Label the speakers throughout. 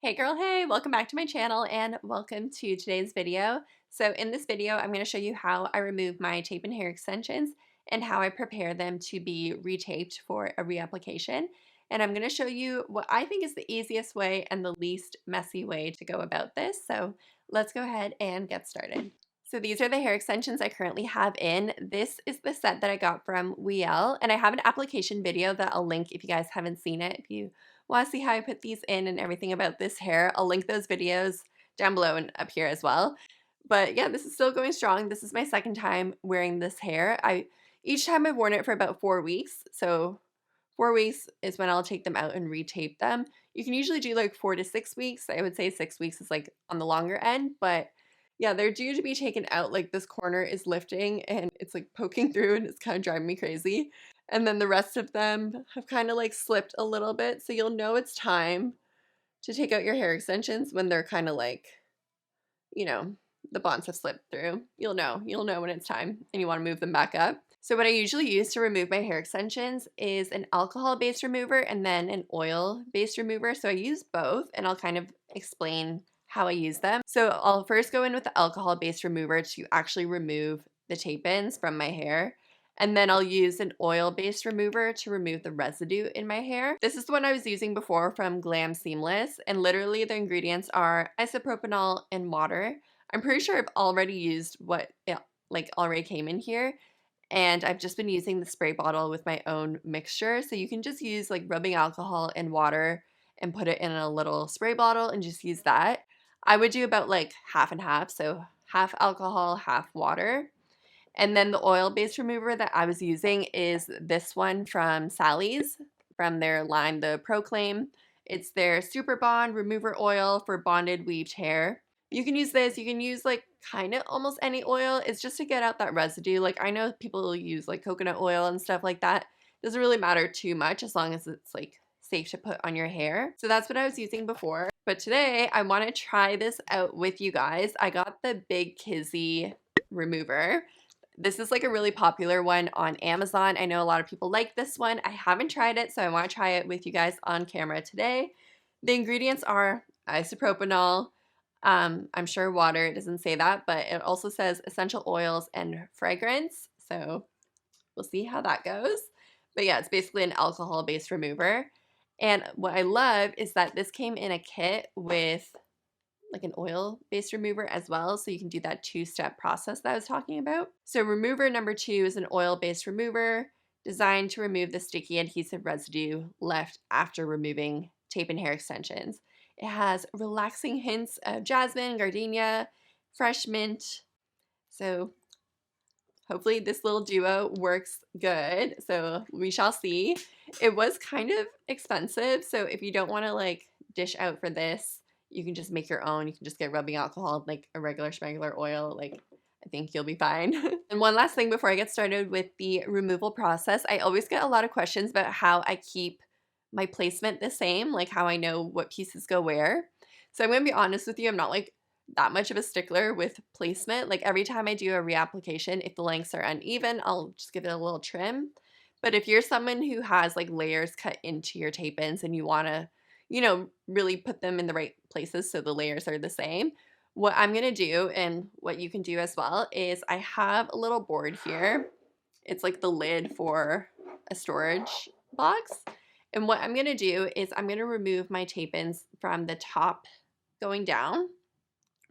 Speaker 1: Hey girl, hey, welcome back to my channel and welcome to today's video. So in this video, I'm going to show you how I remove my tape and hair extensions and how I prepare them to be retaped for a reapplication. And I'm going to show you what I think is the easiest way and the least messy way to go about this. So let's go ahead and get started. So these are the hair extensions I currently have in. This is the set that I got from Weell, and I have an application video that I'll link if you guys haven't seen it. If you want to see how I put these in and everything about this hair, I'll link those videos down below and up here as well. But yeah, this is still going strong. This is my second time wearing this hair. Each time I've worn it for about 4 weeks. So 4 weeks is when I'll take them out and retape them. You can usually do like 4 to 6 weeks. I would say 6 weeks is like on the longer end, but yeah, they're due to be taken out. Like this corner is lifting and it's like poking through and it's kind of driving me crazy. And then the rest of them have kind of like slipped a little bit. So you'll know it's time to take out your hair extensions when they're kind of like, you know, the bonds have slipped through. You'll know when it's time and you want to move them back up. So what I usually use to remove my hair extensions is an alcohol-based remover and then an oil-based remover. So I use both and I'll kind of explain how I use them. So I'll first go in with the alcohol-based remover to actually remove the tape-ins from my hair. And then I'll use an oil-based remover to remove the residue in my hair. This is the one I was using before from Glam Seamless, and literally the ingredients are isopropanol and water. I'm pretty sure I've already used what already came in here, and I've just been using the spray bottle with my own mixture. So you can just use like rubbing alcohol and water and put it in a little spray bottle and just use that. I would do about like half and half, so half alcohol, half water. And then the oil-based remover that I was using is this one from Sally's, from their line, the Proclaim. It's their Super Bond Remover Oil for bonded weaved hair. You can use this, you can use like kind of almost any oil. It's just to get out that residue. Like I know people use like coconut oil and stuff like that. Doesn't really matter too much as long as it's like safe to put on your hair. So that's what I was using before. But today I want to try this out with you guys. I got the Big Kizzy remover. This is like a really popular one on Amazon. I know a lot of people like this one. I haven't tried it, so I want to try it with you guys on camera today. The ingredients are isopropanol, I'm sure water, it doesn't say that, but it also says essential oils and fragrance. So we'll see how that goes. But yeah, it's basically an alcohol-based remover. And what I love is that this came in a kit with like an oil-based remover as well, so you can do that 2-step process that I was talking about. So remover number 2 is an oil-based remover designed to remove the sticky adhesive residue left after removing tape and hair extensions. It has relaxing hints of jasmine, gardenia, fresh mint. So hopefully this little duo works good. So we shall see. It was kind of expensive, so if you don't want to like dish out for this, you can just make your own. You can just get rubbing alcohol, like a regular schmegular oil. Like, I think you'll be fine. And one last thing before I get started with the removal process, I always get a lot of questions about how I keep my placement the same, like how I know what pieces go where. So I'm going to be honest with you, I'm not like that much of a stickler with placement. Like every time I do a reapplication, if the lengths are uneven, I'll just give it a little trim. But if you're someone who has like layers cut into your tape-ins and you want to really put them in the right places so the layers are the same. What I'm going to do, and what you can do as well, is I have a little board here. It's like the lid for a storage box. And what I'm going to do is I'm going to remove my tape-ins from the top going down,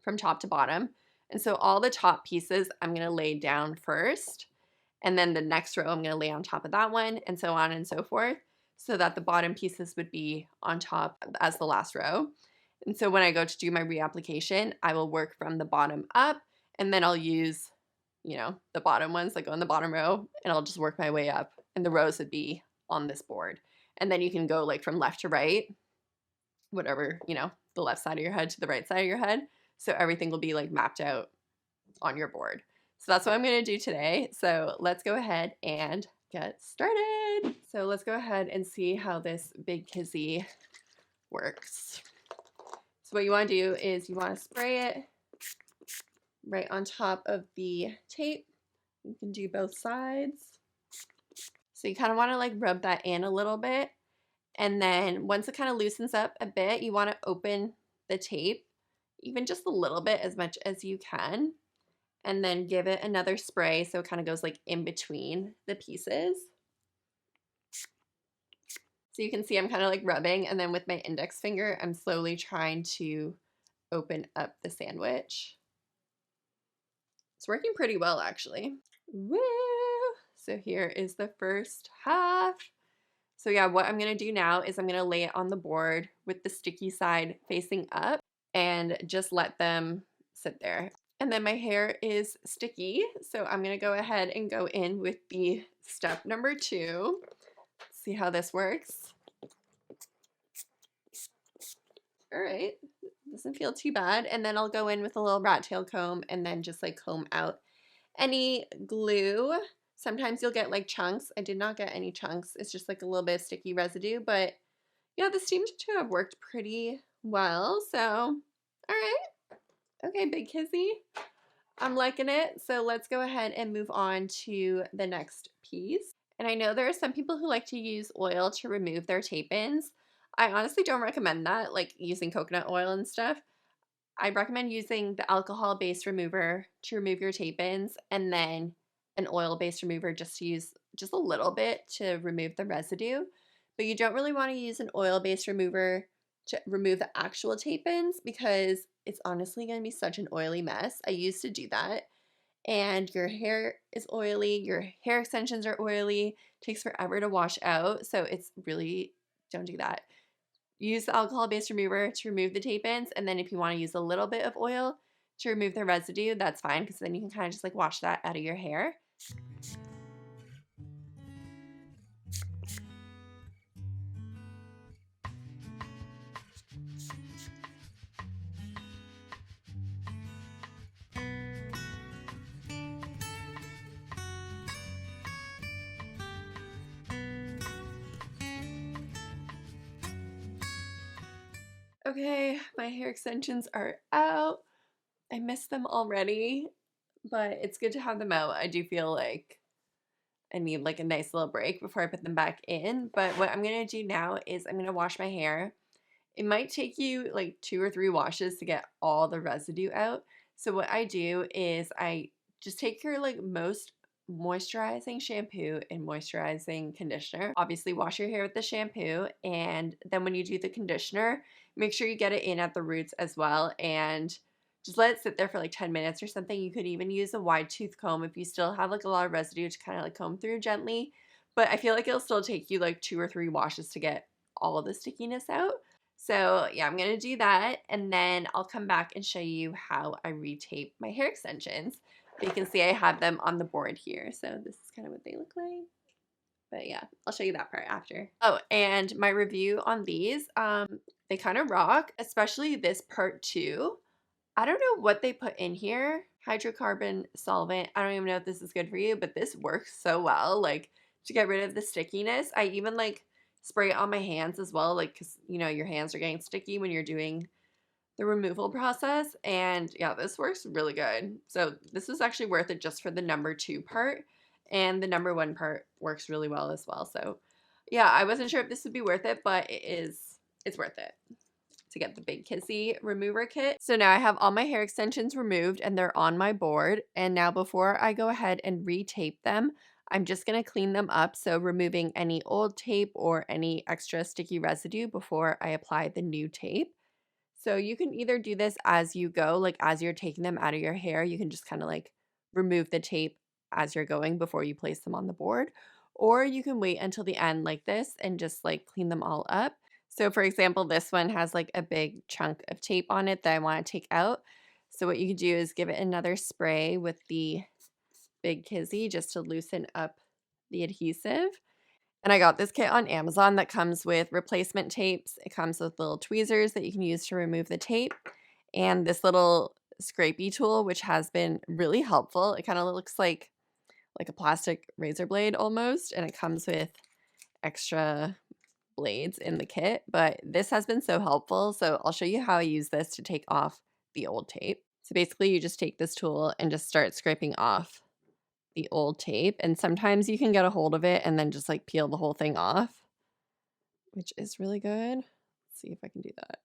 Speaker 1: from top to bottom. And so all the top pieces I'm going to lay down first. And then the next row I'm going to lay on top of that one, and so on and so forth, so that the bottom pieces would be on top as the last row. And so when I go to do my reapplication, I will work from the bottom up, and then I'll use, the bottom ones that go in the bottom row, and I'll just work my way up, and the rows would be on this board. And then you can go like from left to right, whatever, the left side of your head to the right side of your head. So everything will be like mapped out on your board. So that's what I'm going to do today. So let's go ahead and get started. So let's go ahead and see how this Big Kizzy works. So what you want to do is you want to spray it right on top of the tape. You can do both sides. So you kind of want to like rub that in a little bit. And then once it kind of loosens up a bit, you want to open the tape, even just a little bit, as much as you can, and then give it another spray so it kind of goes like in between the pieces. So you can see I'm kind of like rubbing, and then with my index finger, I'm slowly trying to open up the sandwich. It's working pretty well, actually. Woo! So here is the first half. So yeah, what I'm gonna do now is I'm gonna lay it on the board with the sticky side facing up and just let them sit there. And then my hair is sticky, so I'm gonna go ahead and go in with the step number 2. See how this works. All right, doesn't feel too bad. And then I'll go in with a little rat tail comb and then just like comb out any glue. Sometimes you'll get like chunks. I did not get any chunks. It's just like a little bit of sticky residue, but yeah, this seems to have worked pretty well. So, all right. Okay, Big Kizzy. I'm liking it. So let's go ahead and move on to the next piece. And I know there are some people who like to use oil to remove their tape-ins. I honestly don't recommend that, like using coconut oil and stuff. I recommend using the alcohol-based remover to remove your tape-ins, and then an oil-based remover just to use just a little bit to remove the residue. But you don't really want to use an oil-based remover to remove the actual tape-ins because it's honestly going to be such an oily mess. I used to do that, and your hair is oily, your hair extensions are oily, it takes forever to wash out, so it's really, don't do that. Use the alcohol-based remover to remove the tape-ins, and then if you want to use a little bit of oil to remove the residue, that's fine, because then you can kind of just like wash that out of your hair. Okay, my hair extensions are out. I miss them already, but it's good to have them out. I do feel like I need like a nice little break before I put them back in. But what I'm going to do now is I'm going to wash my hair. It might take you like 2 or 3 washes to get all the residue out. So what I do is I just take your like most moisturizing shampoo and moisturizing conditioner. Obviously wash your hair with the shampoo, and then when you do the conditioner, make sure you get it in at the roots as well, and just let it sit there for like 10 minutes or something. You could even use a wide tooth comb if you still have like a lot of residue to kind of like comb through gently. But I feel like it'll still take you like 2 or 3 washes to get all of the stickiness out. So yeah, I'm going to do that, and then I'll come back and show you how I retape my hair extensions. But you can see I have them on the board here. So this is kind of what they look like. But yeah, I'll show you that part after. Oh, and my review on these, they kind of rock, especially this part 2. I don't know what they put in here. Hydrocarbon solvent. I don't even know if this is good for you, but this works so well, like to get rid of the stickiness. I even like spray it on my hands as well, like because you know your hands are getting sticky when you're doing the removal process. And yeah, this works really good. So this is actually worth it just for the number 2 part, and the number 1 part works really well as well. So yeah, I wasn't sure if this would be worth it, but it's worth it to get the Big Kizzy remover kit. So now I have all my hair extensions removed and they're on my board. And now before I go ahead and retape them, I'm just going to clean them up. So removing any old tape or any extra sticky residue before I apply the new tape. So you can either do this as you go, like as you're taking them out of your hair, you can just kind of like remove the tape as you're going before you place them on the board. Or you can wait until the end like this and just like clean them all up. So for example, this one has like a big chunk of tape on it that I want to take out. So what you can do is give it another spray with the Big Kizzy just to loosen up the adhesive. And I got this kit on Amazon that comes with replacement tapes. It comes with little tweezers that you can use to remove the tape, and this little scrapey tool, which has been really helpful. It kind of looks like a plastic razor blade almost, and it comes with extra blades in the kit, but this has been so helpful. So I'll show you how I use this to take off the old tape. So basically you just take this tool and just start scraping off the old tape, and sometimes you can get a hold of it and then just like peel the whole thing off, which is really good. Let's see if I can do that.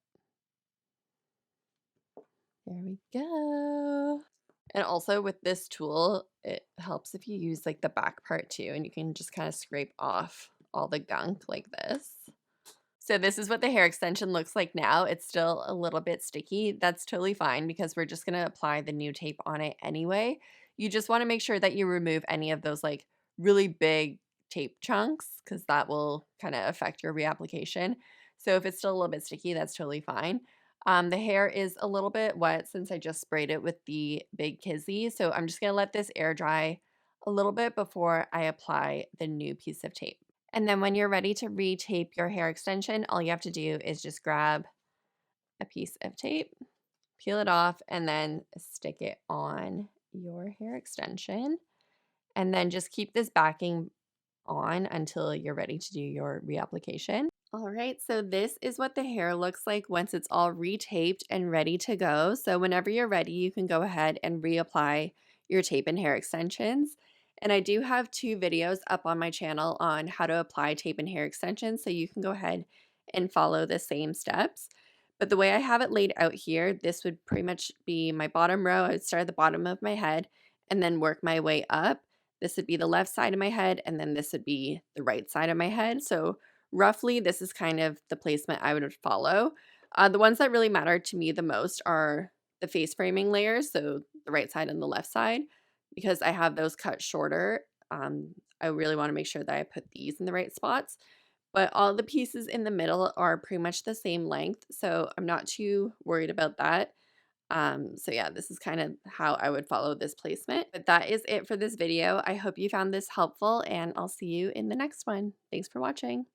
Speaker 1: There we go. And also with this tool, it helps if you use like the back part too, and you can just kind of scrape off all the gunk like this. So this is what the hair extension looks like now. It's still a little bit sticky. That's totally fine because we're just going to apply the new tape on it anyway. You just want to make sure that you remove any of those like really big tape chunks because that will kind of affect your reapplication. So if it's still a little bit sticky, that's totally fine. The hair is a little bit wet since I just sprayed it with the big Kizzy. So I'm just going to let this air dry a little bit before I apply the new piece of tape. And then when you're ready to retape your hair extension, all you have to do is just grab a piece of tape, peel it off, and then stick it on your hair extension. And then just keep this backing on until you're ready to do your reapplication. All right, so this is what the hair looks like once it's all retaped and ready to go. So whenever you're ready, you can go ahead and reapply your tape and hair extensions. And I do have 2 videos up on my channel on how to apply tape and hair extensions, so you can go ahead and follow the same steps. But the way I have it laid out here, this would pretty much be my bottom row. I would start at the bottom of my head and then work my way up. This would be the left side of my head, and then this would be the right side of my head. So roughly, this is kind of the placement I would follow. The ones that really matter to me the most are the face framing layers, so the right side and the left side, because I have those cut shorter. I really want to make sure that I put these in the right spots. But all the pieces in the middle are pretty much the same length, so I'm not too worried about that. So yeah, this is kind of how I would follow this placement. But that is it for this video. I hope you found this helpful, and I'll see you in the next one. Thanks for watching.